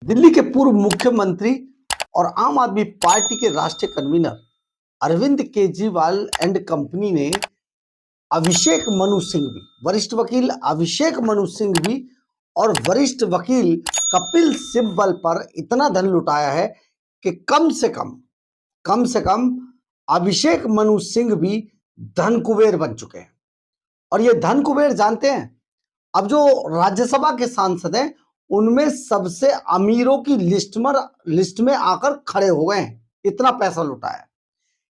दिल्ली के पूर्व मुख्यमंत्री और आम आदमी पार्टी के राष्ट्रीय convener Arvind Kejriwal and company ने अभिषेक मनु सिंघवी, वरिष्ठ वकील अभिषेक मनु सिंघवी और वरिष्ठ वकील कपिल सिब्बल पर इतना धन लुटाया है कि कम से कम अभिषेक मनु सिंघवी धन कुबेर बन चुके हैं। और ये धन कुबेर जानते हैं, अब जो राज्यसभा के सांसद हैं उनमें सबसे अमीरों की लिस्ट में आकर खड़े हो गए हैं। इतना पैसा लुटाया,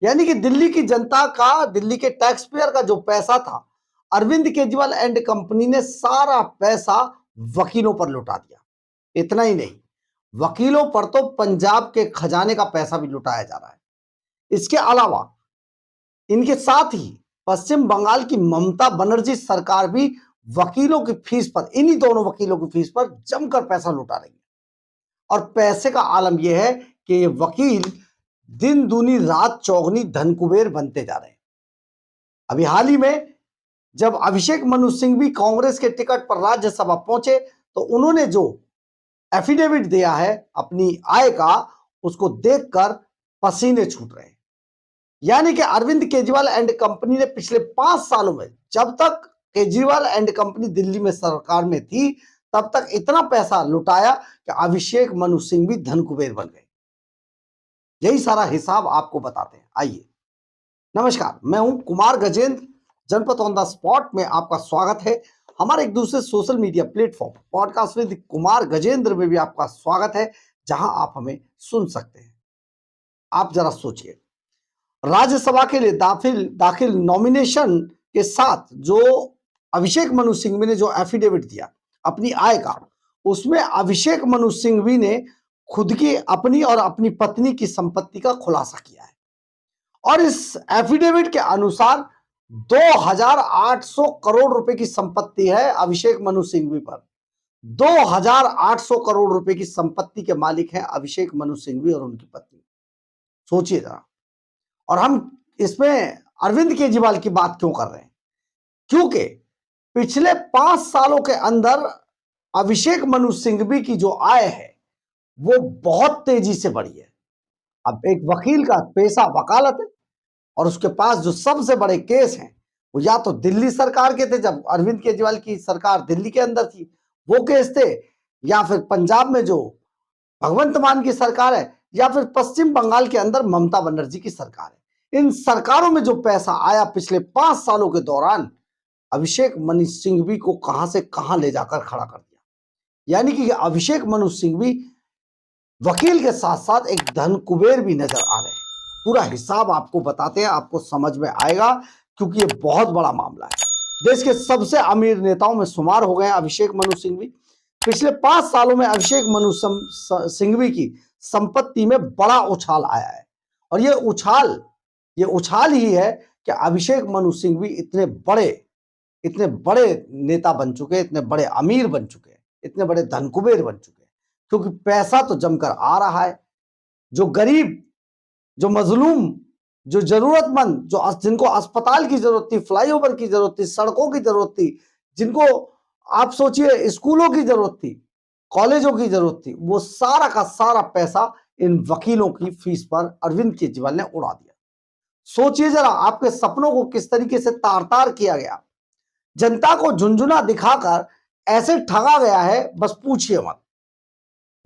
यानी कि दिल्ली की जनता का, दिल्ली के टैक्स पेयर का जो पैसा था, अरविंद केजरीवाल एंड कंपनी ने सारा पैसा वकीलों पर लुटा दिया। इतना ही नहीं, वकीलों पर तो पंजाब के खजाने का पैसा भी लुटाया जा रहा है। इसके अलावा इनके साथ ही पश्चिम बंगाल की ममता बनर्जी सरकार भी वकीलों की फीस पर, इन्हीं दोनों वकीलों की फीस पर जमकर पैसा लुटा रही है। और पैसे का आलम यह है कि ये वकील दिन दूनी रात चौगनी धन कुबेर बनते जा रहे हैं। अभी हाल ही में जब अभिषेक मनु सिंघवी कांग्रेस के टिकट पर राज्यसभा पहुंचे तो उन्होंने जो एफिडेविट दिया है अपनी आय का, उसको देखकर पसीने छूट रहे हैं। यानी कि अरविंद केजरीवाल एंड कंपनी ने पिछले 5 सालों में, जब तक केजरीवाल एंड कंपनी दिल्ली में सरकार में थी, तब तक इतना पैसा लुटाया कि अभिषेक मनु सिंघवी धन कुबेर बन गए। यही सारा हिसाब आपको बताते हैं। आइए, नमस्कार, मैं हूं कुमार गजेंद्र। जनपद ऑन द स्पॉट में आपका स्वागत है। हमारे एक दूसरे social media platform podcast with Kumar Gajendra में भी आपका स्वागत है, जहां आप हमें सुन सकते हैं। आप जरा सोचिए, राज्यसभा के लिए दाखिल नॉमिनेशन के साथ जो अभिषेक मनु सिंघवी ने जो एफिडेविट दिया अपनी आय का, उसमें अभिषेक मनु सिंघवी ने खुद की, अपनी और अपनी पत्नी की संपत्ति का खुलासा किया है। और इस एफिडेविट के अनुसार 2800 करोड़ रुपए की संपत्ति है अभिषेक मनु सिंघवी पर। 2800 करोड़ रुपए की संपत्ति के मालिक हैं अभिषेक मनु सिंघवी और उनकी पत्नी। सोचिए जरा। और हम इसमें अरविंद केजरीवाल की बात क्यों कर रहे हैं? क्योंकि पिछले 5 सालों के अंदर अभिषेक मनु सिंघवी की जो आय है वो बहुत तेजी से बढ़ी है। अब एक वकील का पेशा वकालत है और उसके पास जो सबसे बड़े केस हैं वो या तो दिल्ली सरकार के थे, जब अरविंद केजरीवाल की सरकार दिल्ली के अंदर थी वो केस थे, या फिर पंजाब में जो भगवंत मान की सरकार है, या फिर पश्चिम बंगाल के अंदर ममता बनर्जी की सरकार है। इन सरकारों में जो पैसा आया पिछले 5 सालों के दौरान, अभिषेक मनु सिंघवी को कहां से कहां ले जाकर खड़ा कर दिया। यानी कि अभिषेक मनु सिंघवी वकील के साथ साथ एक धन कुबेर भी नजर आ रहे हैं। पूरा हिसाब आपको बताते हैं, आपको समझ में आएगा, क्योंकि ये बहुत बड़ा मामला है। देश के सबसे अमीर नेताओं में शुमार हो गए अभिषेक मनु सिंघवी। पिछले 5 सालों में अभिषेक मनु सिंघवी की संपत्ति में बड़ा उछाल आया है। और ये उछाल ही है कि अभिषेक मनु सिंघवी इतने बड़े नेता बन चुके, इतने बड़े अमीर बन चुके, इतने बड़े धनकुबेर बन चुके, क्योंकि पैसा तो जमकर आ रहा है। जो गरीब, जो मजलूम, जो जरूरतमंद, जिनको अस्पताल की जरूरत थी, फ्लाईओवर की जरूरत थी, सड़कों की जरूरत थी, जिनको आप सोचिए स्कूलों की जरूरत थी, कॉलेजों की जरूरत थी, वो सारा का सारा पैसा इन वकीलों की फीस पर अरविंद केजरीवाल ने उड़ा दिया। सोचिए जरा, आपके सपनों को किस तरीके से तार-तार किया गया, जनता को झुनझुना दिखाकर ऐसे ठगा गया है, बस पूछिए मत।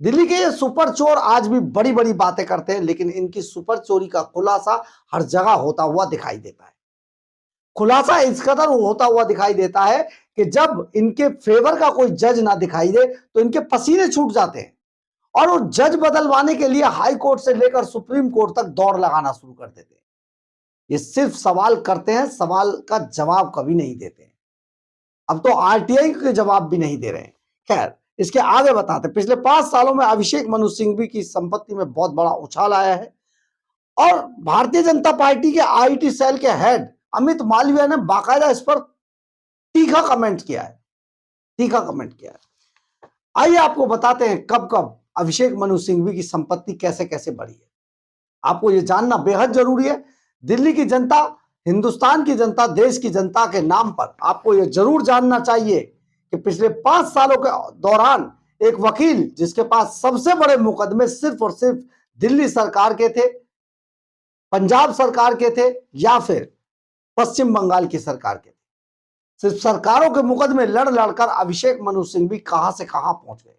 दिल्ली के ये सुपर चोर आज भी बड़ी बड़ी बातें करते हैं, लेकिन इनकी सुपर चोरी का खुलासा हर जगह होता हुआ दिखाई देता है। खुलासा इस कदर होता हुआ दिखाई देता है कि जब इनके फेवर का कोई जज ना दिखाई दे तो इनके पसीने छूट जाते हैं और वो जज बदलवाने के लिए हाई कोर्ट से लेकर सुप्रीम कोर्ट तक दौड़ लगाना शुरू कर देते हैं। ये सिर्फ सवाल करते हैं, सवाल का जवाब कभी नहीं देते हैं। अब तो आरटीआई के जवाब भी नहीं दे रहे हैं। खैर, इसके आगे बताते, पिछले 5 सालों में अभिषेक मनु सिंघवी की संपत्ति में बहुत बड़ा उछाल आया है। और भारतीय जनता पार्टी के आईटी सेल के हेड अमित मालवीय ने बाकायदा इस पर तीखा कमेंट किया है। आइए आपको बताते हैं कब कब अभिषेक मनु सिंघवी की संपत्ति कैसे कैसे बढ़ी है। आपको यह जानना बेहद जरूरी है। दिल्ली की जनता, हिंदुस्तान की जनता, देश की जनता के नाम पर आपको यह जरूर जानना चाहिए कि पिछले 5 सालों के दौरान एक वकील जिसके पास सबसे बड़े मुकदमे सिर्फ और सिर्फ दिल्ली सरकार के थे, पंजाब सरकार के थे या फिर पश्चिम बंगाल की सरकार के थे। सिर्फ सरकारों के मुकदमे लड़ लड़कर अभिषेक मनु सिंह भी कहां से कहां पहुंच गए।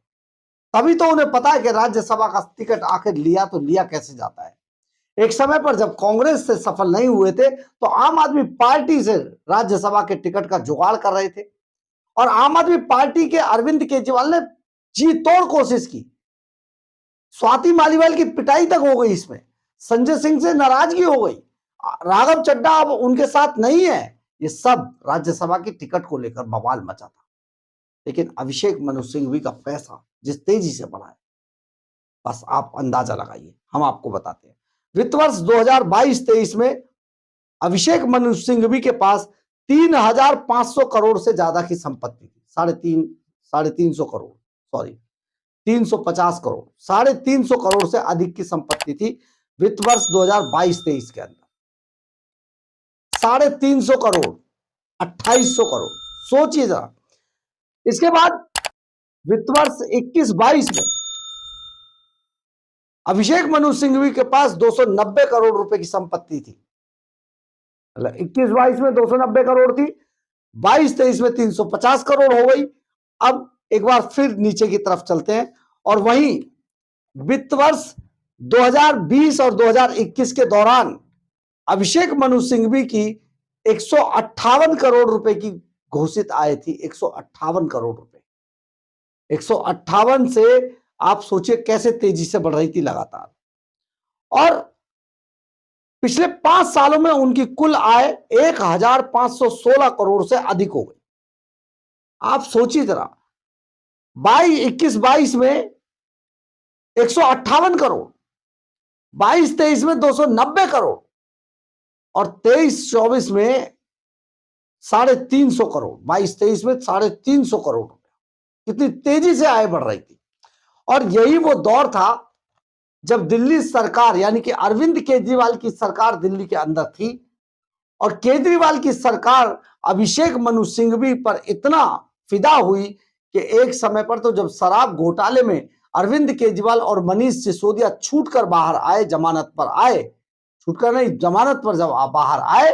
तभी तो उन्हें पता है कि राज्यसभा का टिकट आखिर लिया तो लिया कैसे जाता है। एक समय पर जब कांग्रेस से सफल नहीं हुए थे तो आम आदमी पार्टी से राज्यसभा के टिकट का जुगाड़ कर रहे थे और आम आदमी पार्टी के अरविंद केजरीवाल ने जी तोड़ कोशिश की। स्वाति मालीवाल की पिटाई तक हो गई, इसमें संजय सिंह से नाराजगी हो गई, राघव चड्ढा अब उनके साथ नहीं है। ये सब राज्यसभा की टिकट को लेकर बवाल मचा था। लेकिन अभिषेक मनु सिंघवी का पैसा जिस तेजी से बढ़ा है, बस आप अंदाजा लगाइए, हम आपको बताते हैं। वित्त वर्ष 2022-23 में अभिषेक मनु सिंघवी के पास 3,500 करोड़ से ज्यादा की संपत्ति थी। 350 करोड़, सॉरी 350 करोड़, 350 करोड़ से अधिक की संपत्ति थी वित्त वर्ष 2022-23 के अंदर। 350 करोड़, 2800 करोड़, सोचिए जरा। इसके बाद वित्त वर्ष 21-22 में अभिषेक मनु सिंघवी के पास 290 करोड़ रुपए की संपत्ति थी। 21-22 में 290 करोड़ थी, 22-23 में 350 करोड़ हो गई। अब एक बार फिर नीचे की तरफ चलते हैं और वहीं वित्त वर्ष 2020 और 2021 के दौरान अभिषेक मनु सिंघवी की 158 करोड़ रुपए की घोषित आय थी। 158 करोड़ रुपए, 158 से आप सोचिए कैसे तेजी से बढ़ रही थी लगातार। और पिछले 5 सालों में उनकी कुल आय 1,516 करोड़ से अधिक हो गई। आप सोचिए जरा, 21-22 में 158 करोड़, 22-23 में 290 करोड़ और 23-24 में 350 करोड़। 22-23 में 350 करोड़ रुपया, कितनी तेजी से आय बढ़ रही थी। और यही वो दौर था जब दिल्ली सरकार यानी कि अरविंद केजरीवाल की सरकार दिल्ली के अंदर थी और केजरीवाल की सरकार अभिषेक मनु सिंघवी पर इतना फिदा हुई कि एक समय पर तो जब शराब घोटाले में अरविंद केजरीवाल और मनीष सिसोदिया छूटकर बाहर आए, जमानत पर आए, छूटकर नहीं जमानत पर जब बाहर आए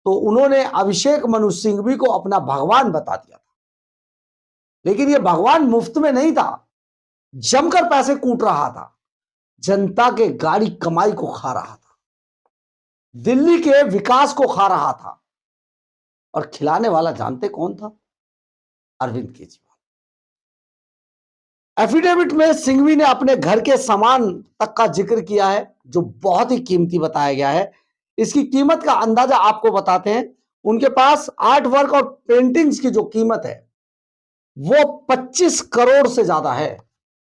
तो उन्होंने अभिषेक मनु सिंघवी को अपना भगवान बता दिया था। लेकिन यह भगवान मुफ्त में नहीं था, जमकर पैसे कूट रहा था, जनता के गाड़ी कमाई को खा रहा था, दिल्ली के विकास को खा रहा था। और खिलाने वाला जानते कौन था? अरविंद केजरीवाल। एफिडेविट में सिंघवी ने अपने घर के सामान तक का जिक्र किया है जो बहुत ही कीमती बताया गया है। इसकी कीमत का अंदाजा आपको बताते हैं। उनके पास आर्ट वर्क और पेंटिंग्स की जो कीमत है वो 25 करोड़ से ज्यादा है।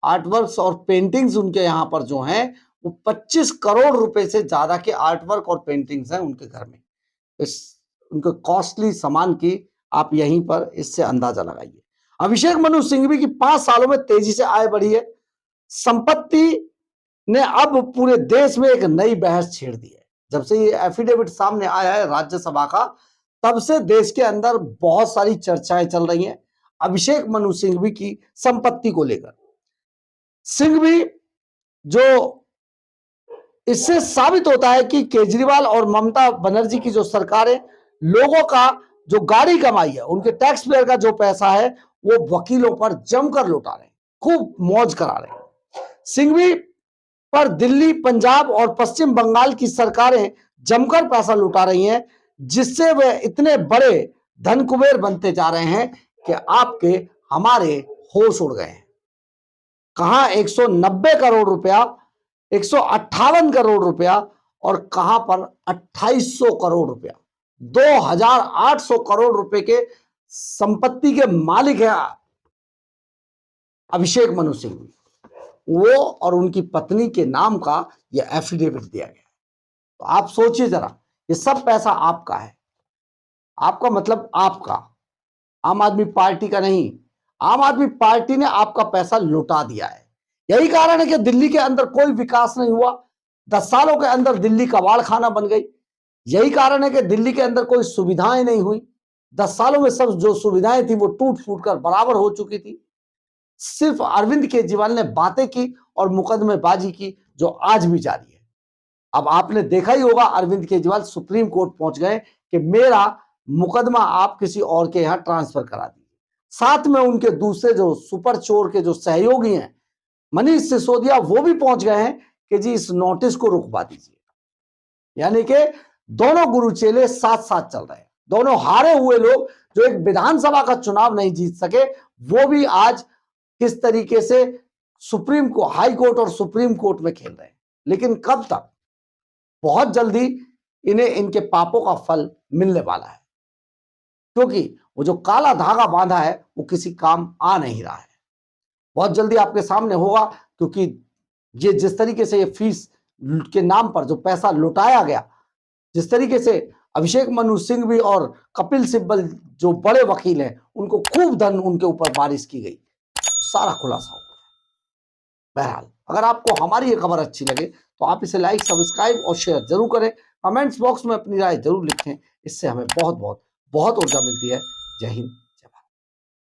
आर्ट वर्क और पेंटिंग्स उनके यहां पर जो हैं वो 25 करोड़ रुपए से ज्यादा के आर्ट वर्क और पेंटिंग्स हैं उनके घर में। इस उनके कॉस्टली सामान की आप यहीं पर इससे अंदाजा लगाइए। अभिषेक मनु सिंघवी की 5 सालों में तेजी से आय बढ़ी है। संपत्ति ने अब पूरे देश में एक नई बहस छेड़ दी है। जब से ये एफिडेविट सामने आया है राज्यसभा का, तब से देश के अंदर बहुत सारी चर्चाएं चल रही हैं अभिषेक मनु सिंघवी की संपत्ति को लेकर। सिंघवी जो इससे साबित होता है कि केजरीवाल और ममता बनर्जी की जो सरकार है, लोगों का जो गाड़ी कमाई है, उनके टैक्स पेयर का जो पैसा है वो वकीलों पर जमकर लुटा रहे हैं, खूब मौज करा रहे हैं। सिंघवी पर दिल्ली, पंजाब और पश्चिम बंगाल की सरकारें जमकर पैसा लुटा रही हैं, जिससे वे इतने बड़े धन कुबेर बनते जा रहे हैं कि आपके हमारे होश उड़ गए हैं। कहां 190 करोड़ रुपया, 158 करोड़ रुपया और कहां पर 2800 करोड़ रुपया। 2,800 करोड़ रुपए के संपत्ति के मालिक है अभिषेक मनु सिंघवी। वो और उनकी पत्नी के नाम का यह एफिडेविट दिया गया है। तो आप सोचिए जरा, ये सब पैसा आपका है। आपका मतलब आपका, आम आदमी पार्टी का नहीं। आम आदमी पार्टी ने आपका पैसा लुटा दिया है। यही कारण है कि दिल्ली के अंदर कोई विकास नहीं हुआ। 10 सालों के अंदर दिल्ली कबाड़ खाना बन गई। यही कारण है कि दिल्ली के अंदर कोई सुविधाएं नहीं हुई। 10 सालों में सब जो सुविधाएं थी वो टूट फूट कर बराबर हो चुकी थी। सिर्फ अरविंद केजरीवाल ने बातें की और मुकदमेबाजी की, जो आज भी जारी है। अब आपने देखा ही होगा, अरविंद केजरीवाल सुप्रीम कोर्ट पहुंच गए कि मेरा मुकदमा आप किसी और के यहां ट्रांसफर करा दीजिए। साथ में उनके दूसरे जो सुपर चोर के जो सहयोगी हैं, मनीष सिसोदिया, वो भी पहुंच गए हैं कि जी इस नोटिस को रुकवा दीजिए। यानी कि दोनों गुरु चेले साथ साथ चल रहे हैं। दोनों हारे हुए लोग जो एक विधानसभा का चुनाव नहीं जीत सके, वो भी आज किस तरीके से सुप्रीम को, हाई कोर्ट और सुप्रीम कोर्ट में खेल रहे हैं। लेकिन कब तक? बहुत जल्दी इन्हें इनके पापों का फल मिलने वाला है, क्योंकि वो जो काला धागा बांधा है वो किसी काम आ नहीं रहा है। बहुत जल्दी आपके सामने होगा, क्योंकि ये जिस तरीके से ये फीस के नाम पर जो पैसा लुटाया गया, जिस तरीके से अभिषेक मनु सिंघवी और कपिल सिब्बल जो बड़े वकील हैं, उनको खूब धन उनके ऊपर बारिश की गई, सारा खुलासा होगा। बहरहाल, अगर आपको हमारी ये खबर अच्छी लगे तो आप इसे लाइक, सब्सक्राइब और शेयर जरूर करें। कमेंट्स बॉक्स में अपनी राय जरूर लिखें, इससे हमें बहुत बहुत बहुत ऊर्जा मिलती है। जय हिंद।